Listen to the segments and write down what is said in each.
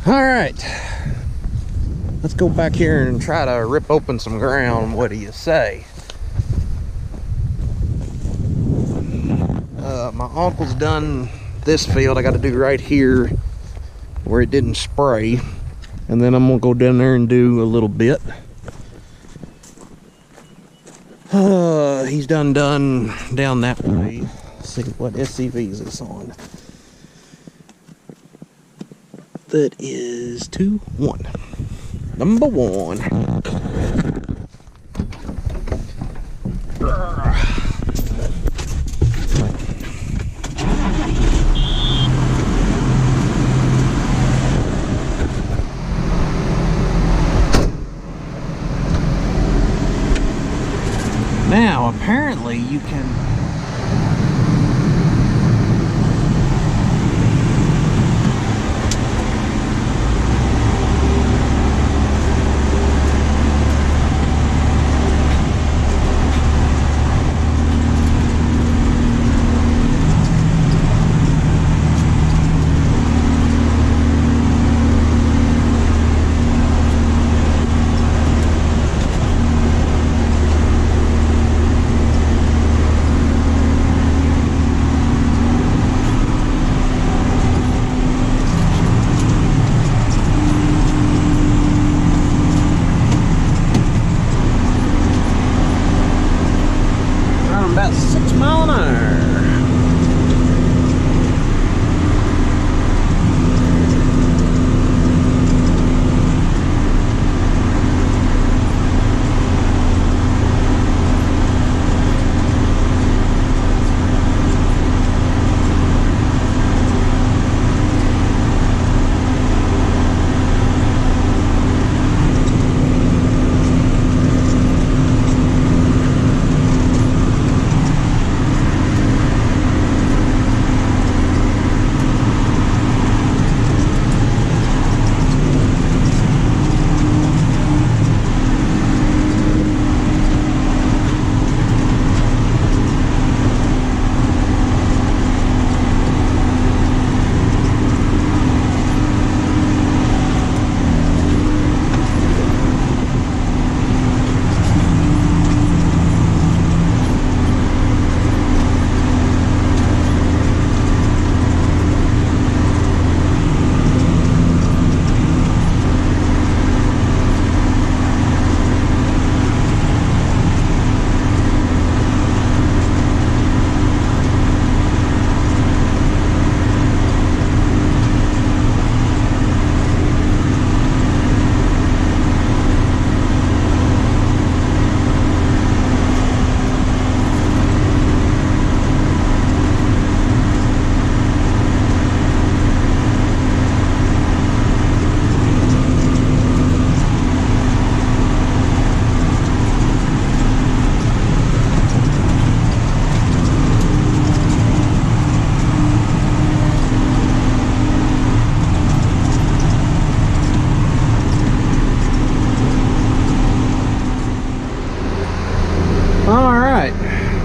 All right, let's go back here and try to rip open some ground. What do you say? My uncle's done this field. I got to do right here where it didn't spray, and then I'm gonna go down there and do a little bit. He's done down that way. Let's see what SCV is this on. That is 2-1. Number 1. Now, apparently you can about 6 miles an hour.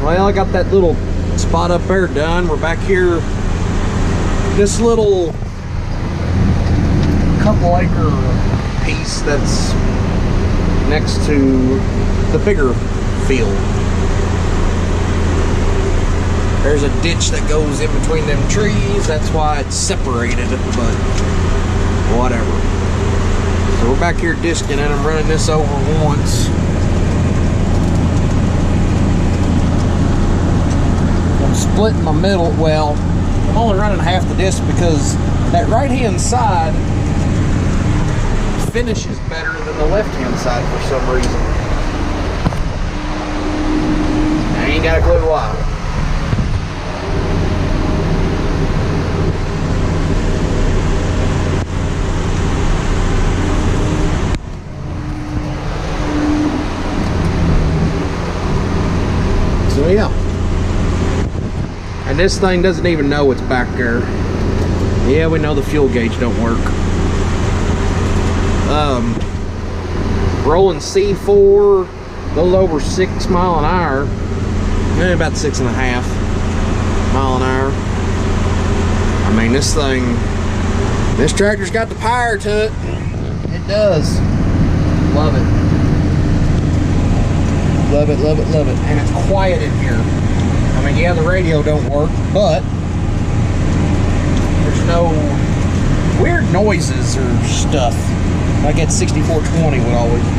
Well, I got that little spot up there done. We're back here. This little couple acre piece that's next to the bigger field. There's a ditch that goes in between them trees. That's why it's separated, but whatever. So we're back here disking and I'm running this over once. Split in the middle. Well, I'm only running half the disc because that right hand side finishes better than the left hand side for some reason. I ain't got a clue why. So yeah. And this thing doesn't even know it's back there. Yeah, we know the fuel gauge don't work. Rolling C4, a little over 6 miles an hour. Maybe about 6.5 miles an hour. I mean, this This tractor's got the power to it. It does. Love it. Love it, love it, love it. And it's quiet in here. I mean, yeah, the radio don't work, but there's no weird noises or stuff like at 6420 would always do.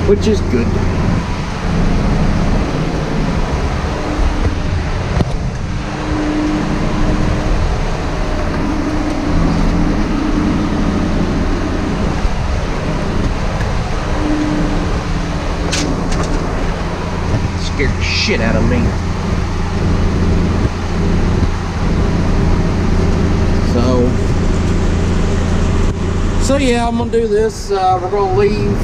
Which is good. Scared the shit out of me. So yeah, I'm gonna do this. We're gonna leave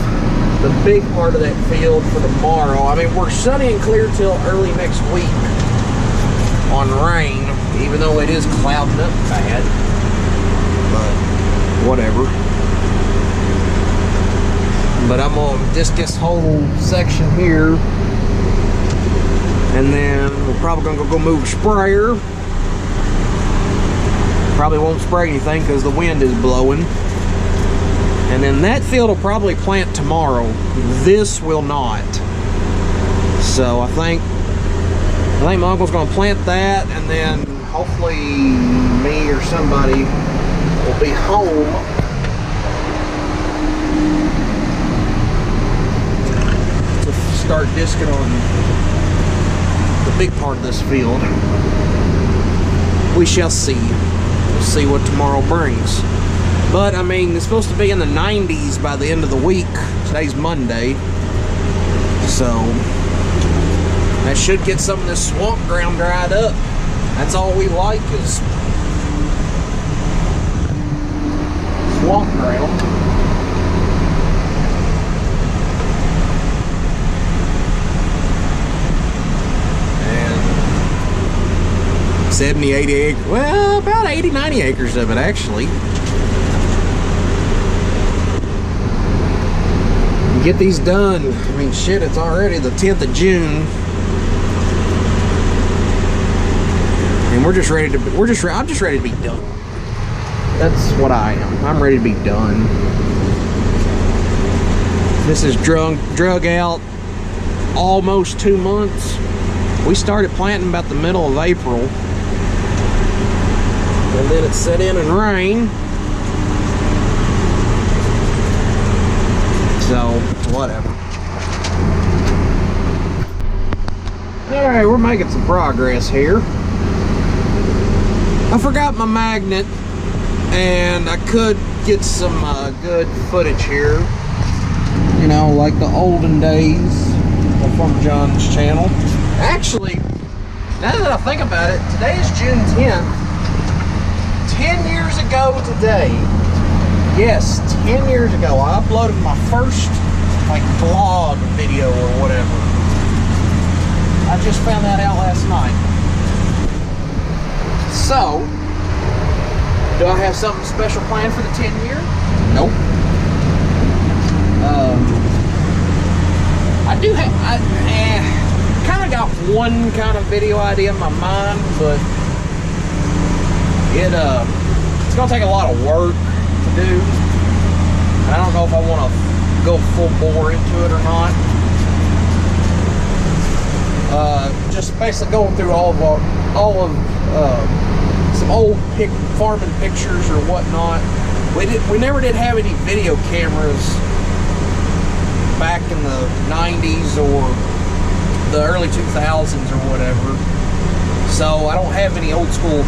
the big part of that field for tomorrow. I mean, we're sunny and clear till early next week on rain, even though it is clouding up bad. But whatever. But I'm gonna disc this whole section here, and then we're probably gonna go move a sprayer. Probably won't spray anything because the wind is blowing. And then that field will probably plant tomorrow. This will not. So I think my uncle's gonna plant that, and then hopefully me or somebody will be home to start discing on the big part of this field. We shall see. We'll see what tomorrow brings. But I mean, it's supposed to be in the 90s by the end of the week. Today's Monday. So that should get some of this swamp ground dried up. That's all we like is swamp ground. And 70, 80 acres, well, about 80, 90 acres of it actually. Get these done. I mean, shit, it's already the 10th of June. And we're just ready to, I'm just ready to be done. That's what I am. I'm ready to be done. This is drug out almost 2 months. We started planting about the middle of April. And then it set in and rained. So, whatever. Alright, we're making some progress here. I forgot my magnet, and I could get some good footage here. You know, like the olden days of Farmer John's channel. Actually, now that I think about it, today is June 10th. 10 years ago today, yes, 10 years ago, I uploaded my first, like, vlog video or whatever. I just found that out last night. So, do I have something special planned for the 10 year? Nope. I do have, I kind of got one kind of video idea in my mind, but it's gonna take a lot of work to do. I don't know if I want to go full bore into it or not. Just basically going through all of some old farming pictures or whatnot. We never did have any video cameras back in the 90s or the early 2000s or whatever. So I don't have any old school,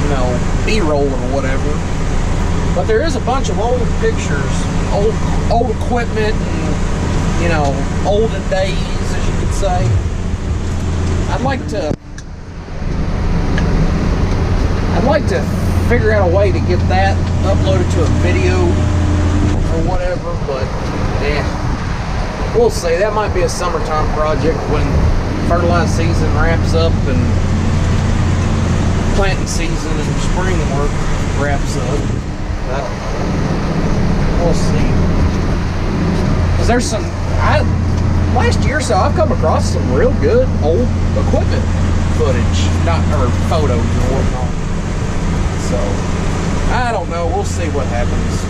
you know, B-roll or whatever. But there is a bunch of old pictures, old equipment, and, you know, olden days, as you could say. I'd like to figure out a way to get that uploaded to a video or whatever, but we'll see. That might be a summertime project when fertilizer season wraps up and planting season and spring work wraps up. We'll see. Because there's some, last year or so, I've come across some real good old equipment footage, or photos or whatnot. see what happens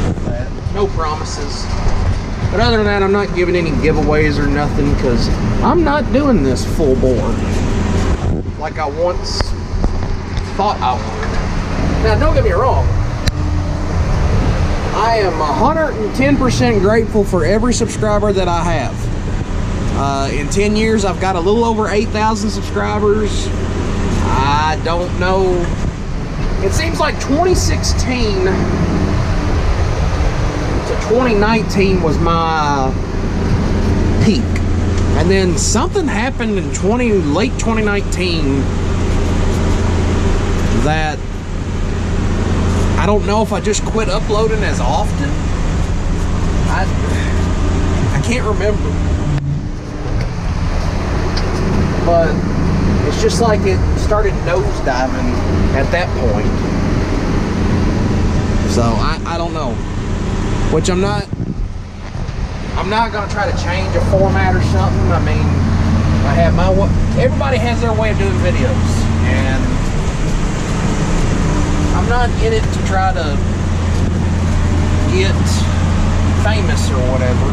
with that. No promises. But other than that, I'm not giving any giveaways or nothing, because I'm not doing this full bore like I once thought I would. Now, don't get me wrong. I am 110% grateful for every subscriber that I have. In 10 years, I've got a little over 8,000 subscribers. I don't know. It seems like 2016 to 2019 was my peak. And then something happened in late 2019 that I don't know if I just quit uploading as often. I can't remember. But it's just like it started nosediving at that point. So I don't know. Which I'm not gonna try to change a format or something. I mean, I have my way. Everybody has their way of doing videos, and I'm not in it to try to get famous or whatever.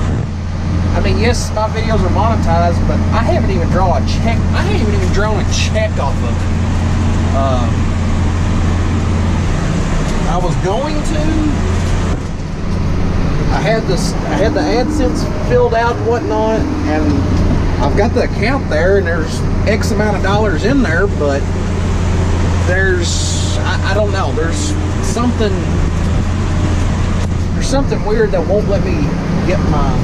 I mean, yes, my videos are monetized, but I haven't even drawn a check. I haven't even drawn a check off of it. I was going to. I had the AdSense filled out and whatnot, and I've got the account there, and there's X amount of dollars in there, but I don't know, there's something weird that won't let me get my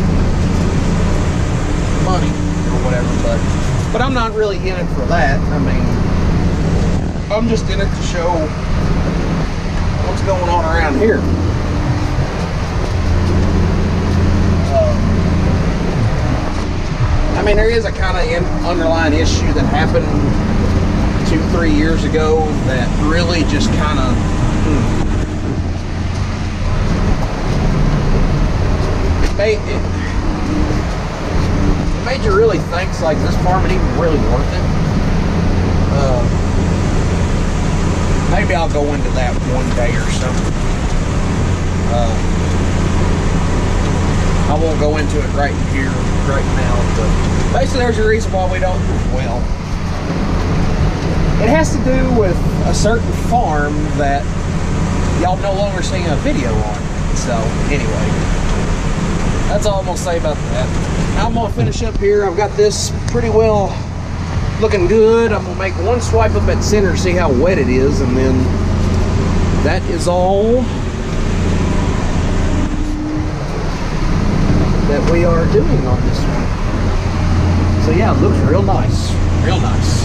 money or whatever, but I'm not really in it for that. I mean, I'm just in it to show what's going on around here. I mean, there is a kind of underlying issue that happened 2-3 years ago that really just kind of it made you really think, like, this farm ain't even really worth it. Maybe I'll go into that one day or something. I won't go into it right here, right now, but basically there's a reason why we don't do well. It has to do with a certain farm that y'all no longer seeing a video on. So, anyway, that's all I'm going to say about that. I'm going to finish up here. I've got this pretty well looking good. I'm going to make one swipe up at center to see how wet it is, and then that is all that we are doing on this one. So yeah, it looks real nice. Real nice.